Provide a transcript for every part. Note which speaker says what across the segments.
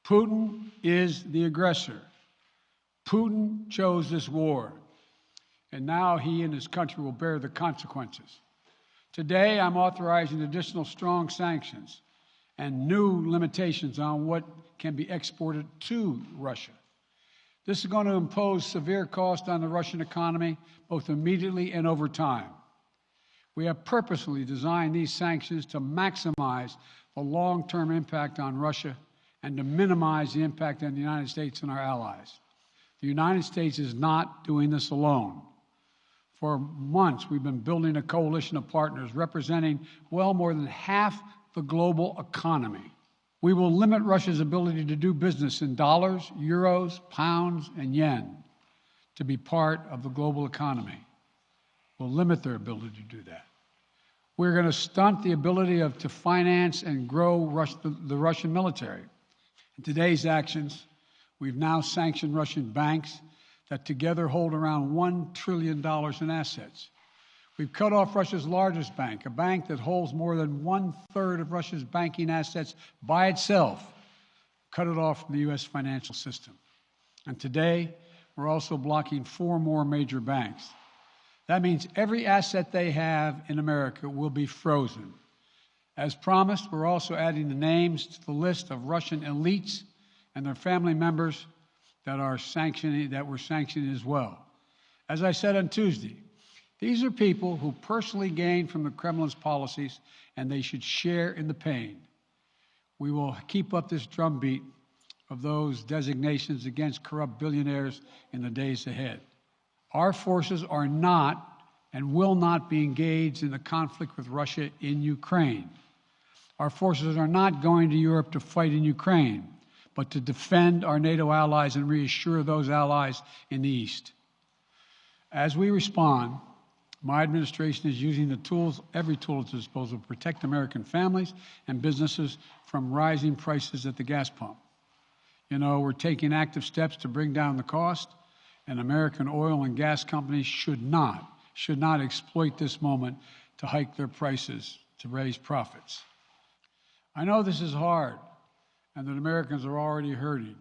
Speaker 1: Putin is the aggressor. Putin chose this war, and now he and his country will bear the consequences. Today, I'm authorizing additional strong sanctions and new limitations on what can be exported to Russia. This is going to impose severe cost on the Russian economy, both immediately and over time. We have purposely designed these sanctions to maximize the long-term impact on Russia and to minimize the impact on the United States and our allies. The United States is not doing this alone. For months, we've been building a coalition of partners representing well more than half the global economy. We will limit Russia's ability to do business in dollars, euros, pounds, and yen to be part of the global economy. We'll limit their ability to do that. We're going to stunt the ability to finance and grow the Russian military. In today's actions, we've now sanctioned Russian banks that together hold around $1 trillion in assets. We've cut off Russia's largest bank, a bank that holds more than 1/3 of Russia's banking assets by itself, cut it off from the U.S. financial system. And today, we're also blocking 4 more major banks. That means every asset they have in America will be frozen. As promised, we're also adding the names to the list of Russian elites and their family members that we're sanctioning as well. As I said on Tuesday, these are people who personally gain from the Kremlin's policies, and they should share in the pain. We will keep up this drumbeat of those designations against corrupt billionaires in the days ahead. Our forces are not and will not be engaged in the conflict with Russia in Ukraine. Our forces are not going to Europe to fight in Ukraine, but to defend our NATO allies and reassure those allies in the East. As we respond, my administration is using every tool at its disposal to protect American families and businesses from rising prices at the gas pump. You know, we're taking active steps to bring down the cost, and American oil and gas companies should not exploit this moment to hike their prices to raise profits. I know this is hard and that Americans are already hurting.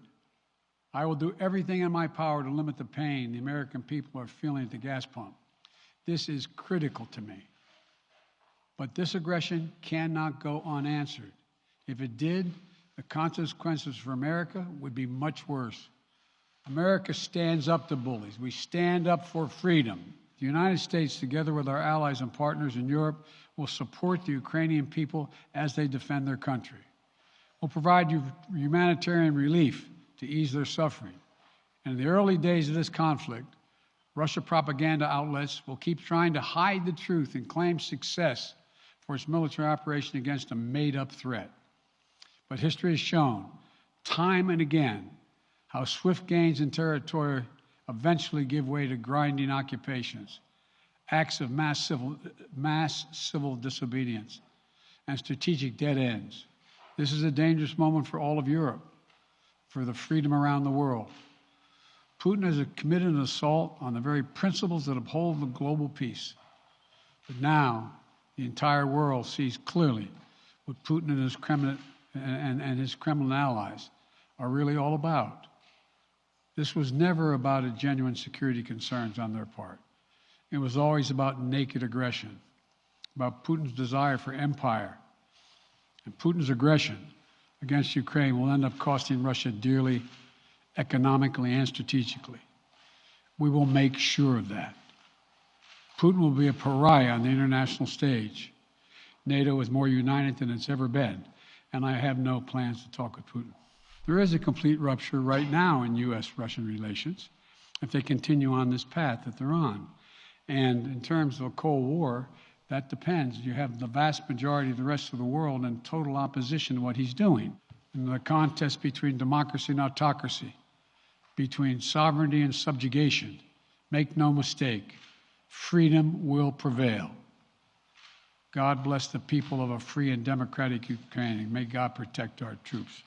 Speaker 1: I will do everything in my power to limit the pain the American people are feeling at the gas pump. This is critical to me. But this aggression cannot go unanswered. If it did, the consequences for America would be much worse. America stands up to bullies. We stand up for freedom. The United States, together with our allies and partners in Europe, will support the Ukrainian people as they defend their country. We'll provide humanitarian relief to ease their suffering. And in the early days of this conflict, Russia propaganda outlets will keep trying to hide the truth and claim success for its military operation against a made-up threat. But history has shown, time and again, how swift gains in territory eventually give way to grinding occupations, acts of mass civil disobedience, and strategic dead ends. This is a dangerous moment for all of Europe, for the freedom around the world. Putin has committed an assault on the very principles that uphold the global peace. But now, the entire world sees clearly what Putin and his Kremlin allies are really all about. This was never about a genuine security concerns on their part. It was always about naked aggression, about Putin's desire for empire. And Putin's aggression against Ukraine will end up costing Russia dearly, economically and strategically. We will make sure of that. Putin will be a pariah on the international stage. NATO is more united than it's ever been, and I have no plans to talk with Putin. There is a complete rupture right now in U.S.-Russian relations if they continue on this path that they're on. And in terms of a Cold War, that depends. You have the vast majority of the rest of the world in total opposition to what he's doing. In the contest between democracy and autocracy, between sovereignty and subjugation, make no mistake, freedom will prevail. God bless the people of a free and democratic Ukraine, and may God protect our troops.